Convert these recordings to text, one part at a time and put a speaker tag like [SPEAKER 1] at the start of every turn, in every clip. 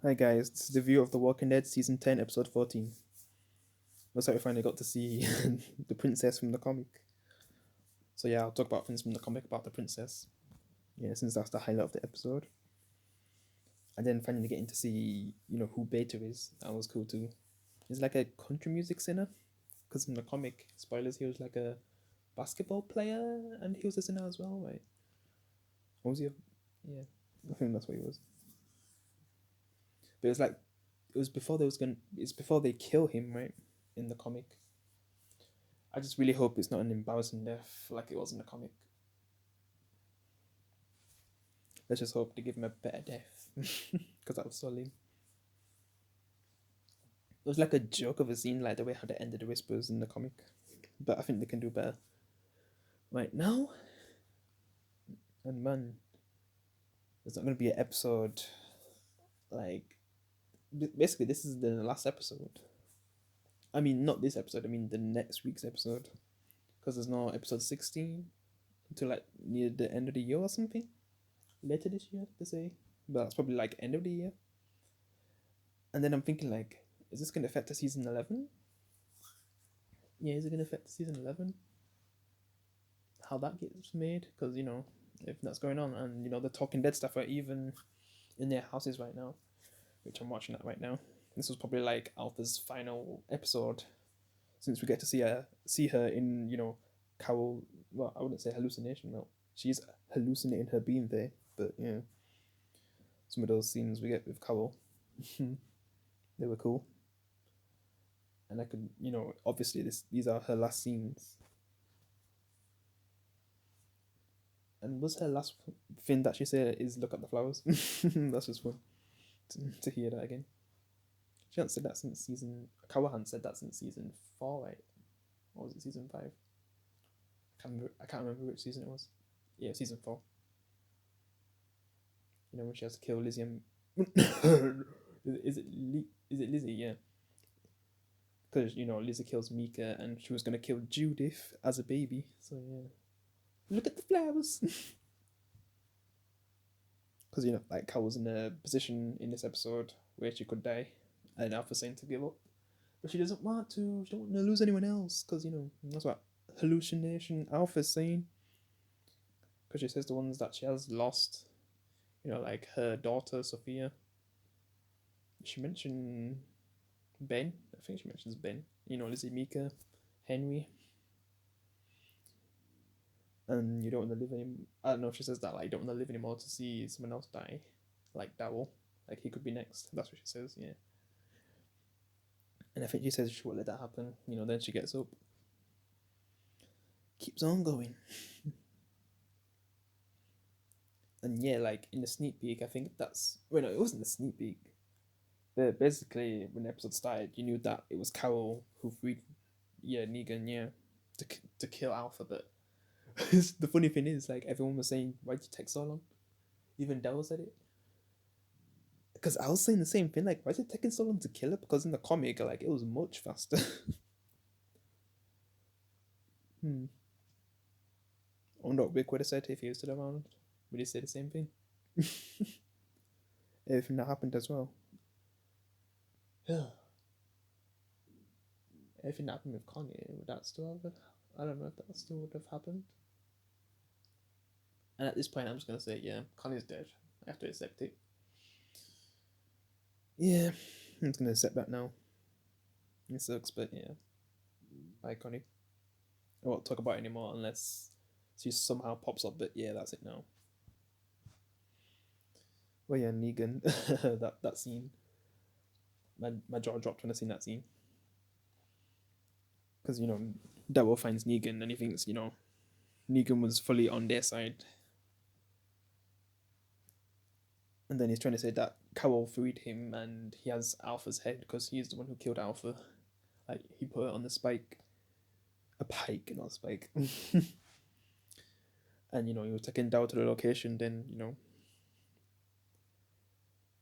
[SPEAKER 1] Hi guys, this is the view of The Walking Dead season 10 episode 14. Looks like we finally got to see the princess from the comic. So yeah, I'll talk about things from the comic about the princess. Yeah, since that's the highlight of the episode. And then finally getting to see, who Beta is. That was cool too. He's like a country music singer. Because in the comic, spoilers, he was like a basketball player and he was a singer as well, right? What was he? Yeah, I think that's what he was. But it was like it was before they was gonna it's before they kill him, right? In the comic. I just really hope it's not an embarrassing death like it was in the comic. Let's just hope they give him a better death. Because that was so lame. It was like a joke of a scene, like the way how they ended the whispers in the comic. But I think they can do better. Right now, and man, there's not gonna be an episode like basically this is the last episode. I mean, not this episode. I mean the next week's episode, because there's no episode 16 until like near the end of the year or something. Later this year, they say, but that's probably like end of the year. And then I'm thinking like, is this gonna affect the season 11? Yeah, is it gonna affect the season 11? How that gets made? Because if that's going on, and the Talking Dead stuff are even in their houses right now, which I'm watching that right now. This was probably like Alpha's final episode, since we get to see her in Carol. Well, I wouldn't say hallucination. Well, she's hallucinating her being there, but some of those scenes we get with Carol, they were cool. And I could, obviously these are her last scenes. And was her last thing that she said is look at the flowers? That's just fun to hear that again. She hasn't said that since season. Callahan said that since season 4, right? Or was it season 5? I can't remember which season it was. Yeah, season 4. When she has to kill Lizzie and is it Lizzie? Yeah, because Lizzie kills Mika and she was gonna kill Judith as a baby. So yeah, look at the flowers. Because like Cal was in a position in this episode where she could die, and Alpha's saying to give up, but she doesn't want to. She don't want to lose anyone else, because that's what hallucination Alpha's saying. Because she says the ones that she has lost, like her daughter Sophia. She mentioned Ben. I think she mentions Ben. Lizzie, Mika, Henry, and you don't want to live anymore. I don't know if she says that, like, you don't want to live anymore to see someone else die, like Daryl. Like, he could be next. That's what she says, yeah. And I think she says she won't let that happen. Then she gets up, keeps on going. And yeah, like in the sneak peek, I think that's. Well, no, it wasn't the sneak peek. But basically, when the episode started, you knew that it was Carol who freed, Negan, to kill Alpha. But the funny thing is, like, everyone was saying, why'd you take so long? Even Daryl said it. Because I was saying the same thing, like, why is it taking so long to kill her? Because in the comic, like, it was much faster. hmm. I wonder what Rick would have said if he was still around. Would he say the same thing? Everything that happened as well. Yeah. Everything that happened with Kanye, would that still have? I don't know if that still would have happened. And at this point, I'm just gonna say, yeah, Kanye's dead. I have to accept it. Yeah, I'm just gonna accept that now. It sucks, but yeah, bye, Connie. I won't talk about it anymore unless she somehow pops up. But yeah, that's it now. Well, yeah, Negan, that scene, my jaw dropped when I seen that scene, because Daryl finds Negan and he thinks Negan was fully on their side, and then he's trying to say that Carol freed him and he has Alpha's head because he's the one who killed Alpha. Like, he put it on the spike, a pike, not a spike. And he was taken down to the location. Then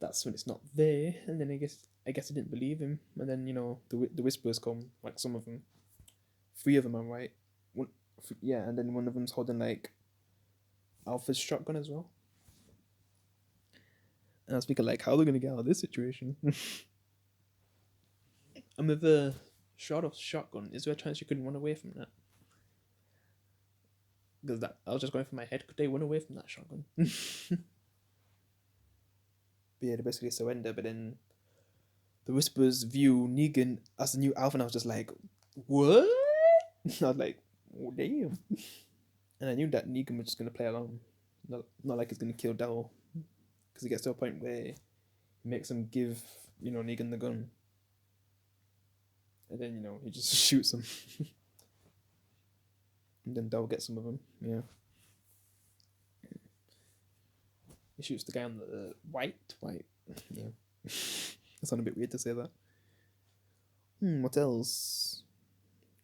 [SPEAKER 1] that's when it's not there. And then I guess I didn't believe him. And then the whispers come, like some of them, 3 of them are right. One, yeah, and then one of them's holding like Alpha's shotgun as well. And I was thinking, like, how are they gonna get out of this situation? And with a shot of shotgun, is there a chance you could run away from that? Because that I was just going through my head. Could they run away from that shotgun? But yeah, they basically surrender. But then the Whisperers view Negan as the new Alpha, and I was just like, what? I was like, oh, damn. And I knew that Negan was just gonna play along, not like he's gonna kill Daryl, because he gets to a point where he makes him give Negan the gun, and then he just shoots him, and then Daryl gets some of him. Yeah, he shoots the guy on the white. Yeah, that sounded a bit weird to say that. What else?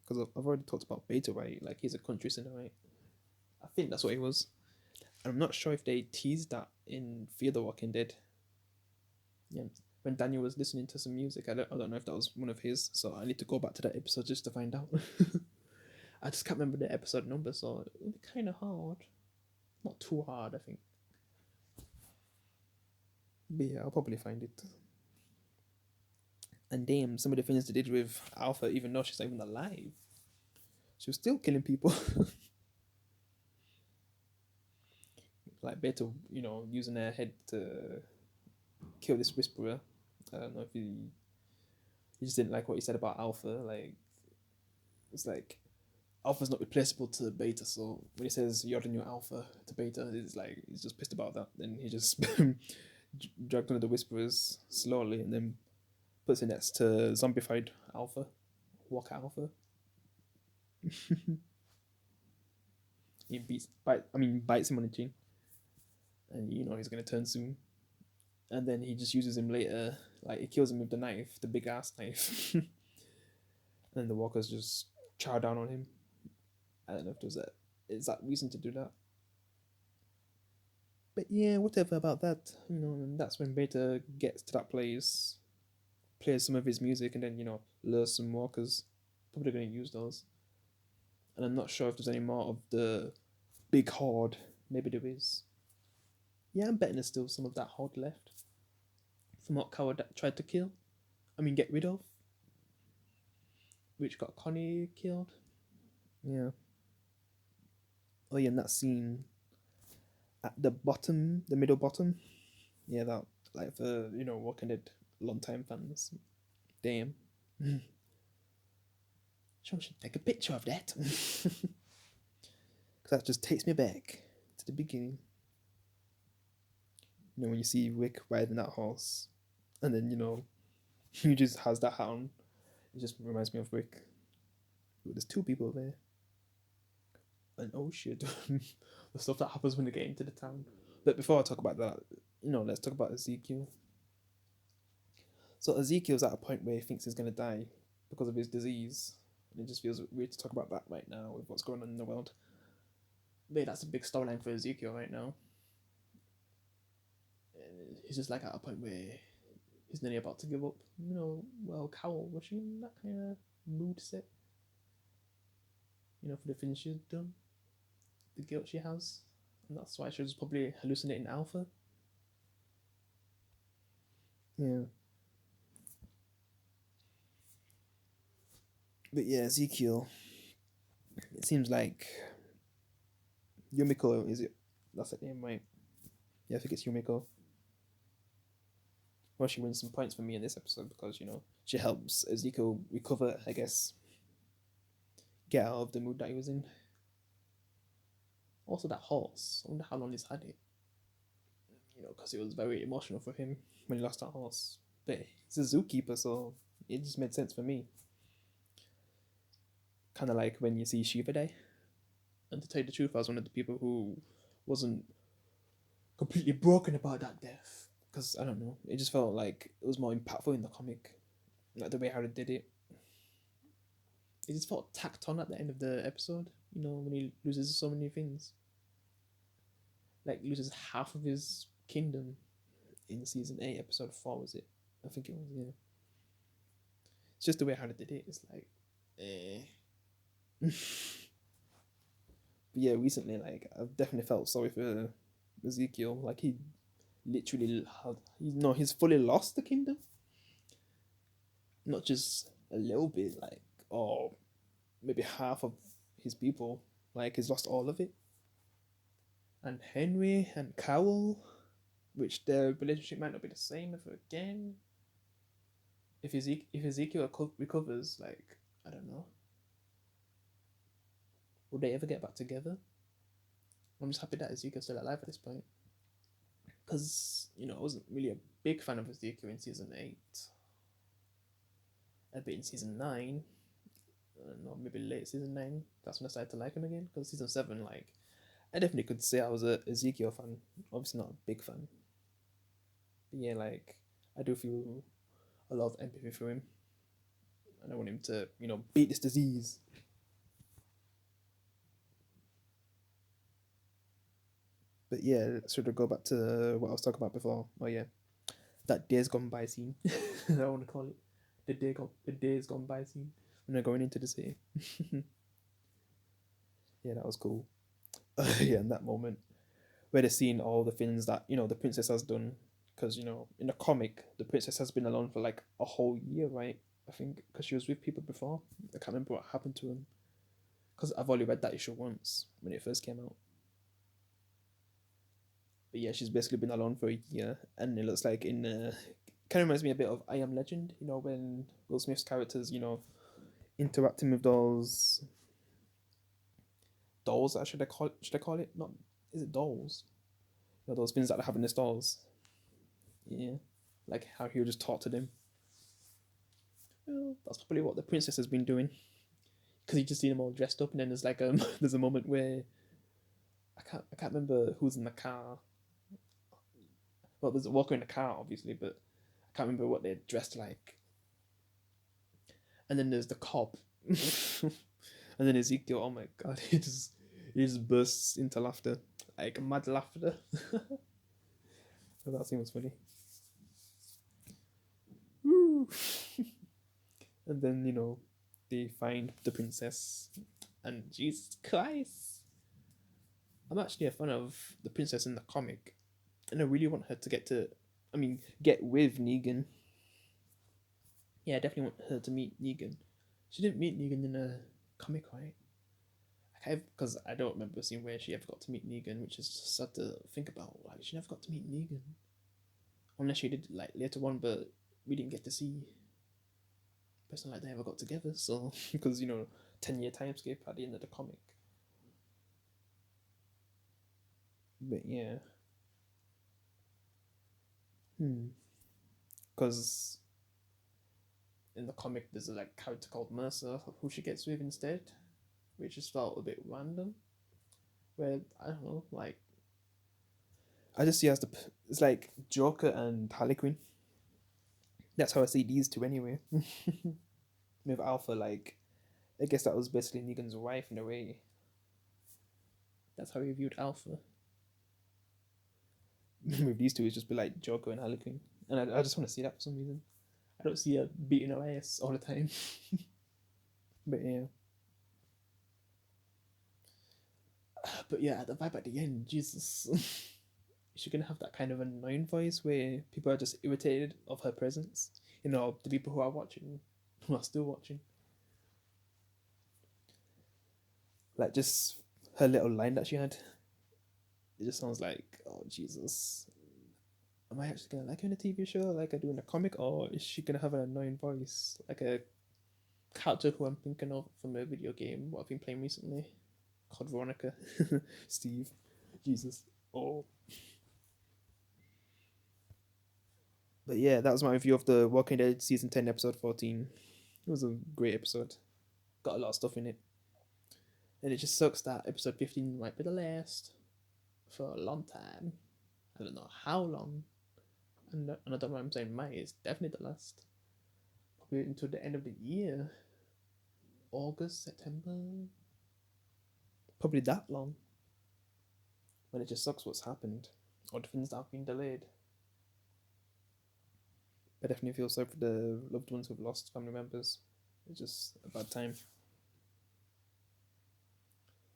[SPEAKER 1] Because I've already talked about Beta, right? Like he's a country singer, right? I think that's what he was. I'm not sure if they teased that in Fear the Walking Dead. Yeah, when Daniel was listening to some music, I don't know if that was one of his, so I need to go back to that episode just to find out. I just can't remember the episode number, so it would be kind of hard. Not too hard, I think. But yeah, I'll probably find it. And damn, some of the things they did with Alpha, even though she's not even alive, she was still killing people. Like Beta, using her head to kill this Whisperer. I don't know if you just didn't like what he said about Alpha. Like, it's like Alpha's not replaceable to Beta, so when he says you're the new Alpha to Beta, it's like he's just pissed about that. Then he just dragged one of the Whisperers slowly and then puts it next to zombified Alpha, Walker Alpha. He bites him on the chin, and he's gonna turn soon. And then he just uses him later, like he kills him with the knife, the big ass knife. And the walkers just chow down on him. I don't know if there's that exact reason to do that. But yeah, whatever about that. And that's when Beta gets to that place, plays some of his music, and then lures some walkers. Probably gonna use those. And I'm not sure if there's any more of the big horde. Maybe there is. Yeah, I'm betting there's still some of that horde left. From what Coward tried to kill. Get rid of. Which got Connie killed. Yeah. Oh yeah, and that scene at the bottom, the middle bottom. Yeah, that, like, for Walking Dead long time fans. Damn. Someone should take a picture of that. Because that just takes me back to the beginning. When you see Rick riding that horse, and then he just has that hat on. It just reminds me of Rick. There's two people there. And oh shit, the stuff that happens when they get into the town. But before I talk about that, let's talk about Ezekiel. So Ezekiel's at a point where he thinks he's gonna die because of his disease, and it just feels weird to talk about that right now with what's going on in the world. But that's a big storyline for Ezekiel right now. And he's just like at a point where he's nearly about to give up. Carol, was she in that kind of mood set? For the things she's done, the guilt she has, and that's why she was probably hallucinating Alpha. Yeah. But yeah, Ezekiel. It seems like Yumiko, is it? That's her name, right? Yeah, I think it's Yumiko. Well, she wins some points for me in this episode because she helps Ezekiel recover, I guess, get out of the mood that he was in. Also, that horse. I wonder how long he's had it. Because it was very emotional for him when he lost that horse. But he's a zookeeper, so it just made sense for me. Kind of like when you see Shiva die. And to tell you the truth, I was one of the people who wasn't completely broken about that death. Because, I don't know, it just felt like it was more impactful in the comic. Like the way how they did it. It just felt tacked on at the end of the episode. When he loses so many things. Like, loses half of his kingdom in season 8, episode 4, was it? I think it was, yeah. It's just the way how they did it. It's like, But yeah, recently, like, I've definitely felt sorry for Ezekiel. Like, he literally he's fully lost the kingdom. Not just a little bit, like, or maybe half of his people. Like, he's lost all of it. And Henry and Cowell, which their relationship might not be the same ever again. If Ezekiel recovers, like, I don't know, would they ever get back together? I'm just happy that Ezekiel's still alive at this point, because I wasn't really a big fan of Ezekiel in season 8. A bit in season 9. I don't know, maybe late season 9. That's when I started to like him again. Because season 7, like, I definitely could say I was a Ezekiel fan. Obviously not a big fan. But yeah, like, I do feel a lot of empathy for him. And I want him to, beat this disease. But yeah, sort of go back to what I was talking about before. Oh yeah, that days gone by scene. I want to call it the days gone by scene when they're going into the city. Yeah, that was cool. Yeah, in that moment where they're seeing all the things that the princess has done, because in the comic the princess has been alone for like a whole year, right? I think because she was with people before. I can't remember what happened to him, because I've only read that issue once when it first came out. But yeah, she's basically been alone for a year, and it looks like kind of reminds me a bit of I Am Legend. When Will Smith's characters, interacting with those dolls. Should I call it? Not, is it dolls? Those things that they have in the stalls. Yeah, like how he would just talk to them. Well, that's probably what the princess has been doing, because you just see them all dressed up, and then there's like there's a moment where I can't remember who's in the car. Well, there's a walker in the car, obviously, but I can't remember what they're dressed like. And then there's the cop, and then Ezekiel. Oh my god, he just bursts into laughter, like mad laughter. So that scene was funny. Woo. And then they find the princess, and Jesus Christ, I'm actually a fan of the princess in the comic, and I really want her to get with Negan. Yeah, I definitely want her to meet Negan. She didn't meet Negan in a comic, right? Because I don't remember seeing where she ever got to meet Negan, which is sad to think about. Like, she never got to meet Negan, unless she did like later on, but we didn't get to see. It's not like they ever got together, so because 10-year time skip at the end of the comic. But yeah, because in the comic there's a like character called Mercer who she gets with instead, which just felt a bit random. Where I don't know, like, I just see as it's like Joker and Harley Quinn. That's how I see these two anyway. With Alpha, like, I guess that was basically Negan's wife in a way. That's how he viewed Alpha. With these two, it's just be like Joker and Harley Quinn, and I just want to see that for some reason. I don't see her beating her ass all the time. But yeah. But yeah, the vibe at the end, Jesus. Is she gonna have that kind of annoying voice where people are just irritated of her presence? The people who are watching, who are still watching. Like, just her little line that she had. It just sounds like, oh Jesus. Am I actually gonna like her in a TV show like I do in a comic, or is she gonna have an annoying voice like a character who I'm thinking of from a video game what I've been playing recently, called Veronica? Steve. Jesus. Oh. But yeah, that was my review of the Walking Dead season 10 episode 14. It was a great episode. Got a lot of stuff in it. And it just sucks that episode 15 might be the last for a long time. I don't know how long. And I don't know what I'm saying might, it's definitely the last. Probably until the end of the year. August, September. Probably that long. When it just sucks what's happened. Or the things that have been delayed. I definitely feel sorry for the loved ones who've lost family members. It's just a bad time.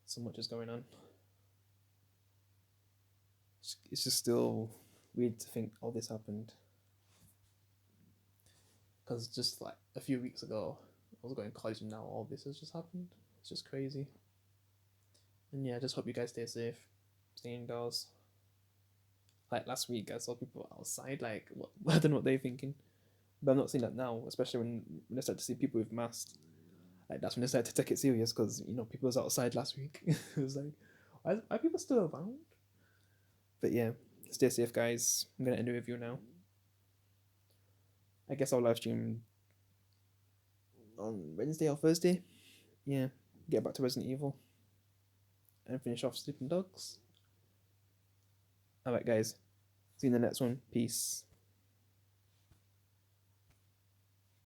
[SPEAKER 1] So much is going on. It's just still weird to think all this happened. Because just like a few weeks ago, I was going to college and now all this has just happened. It's just crazy. And yeah, I just hope you guys stay safe, stay indoors. Like last week, I saw people outside, like, what, I don't know what they're thinking. But I'm not seeing that now, especially when I start to see people with masks. Like, that's when I started to take it serious because, you know, people was outside last week. It was like, why are people still around? But yeah, stay safe, guys. I'm going to end the review now. I guess I'll live stream on Wednesday or Thursday. Yeah, get back to Resident Evil and finish off Sleeping Dogs. Alright, guys. See you in the next one. Peace.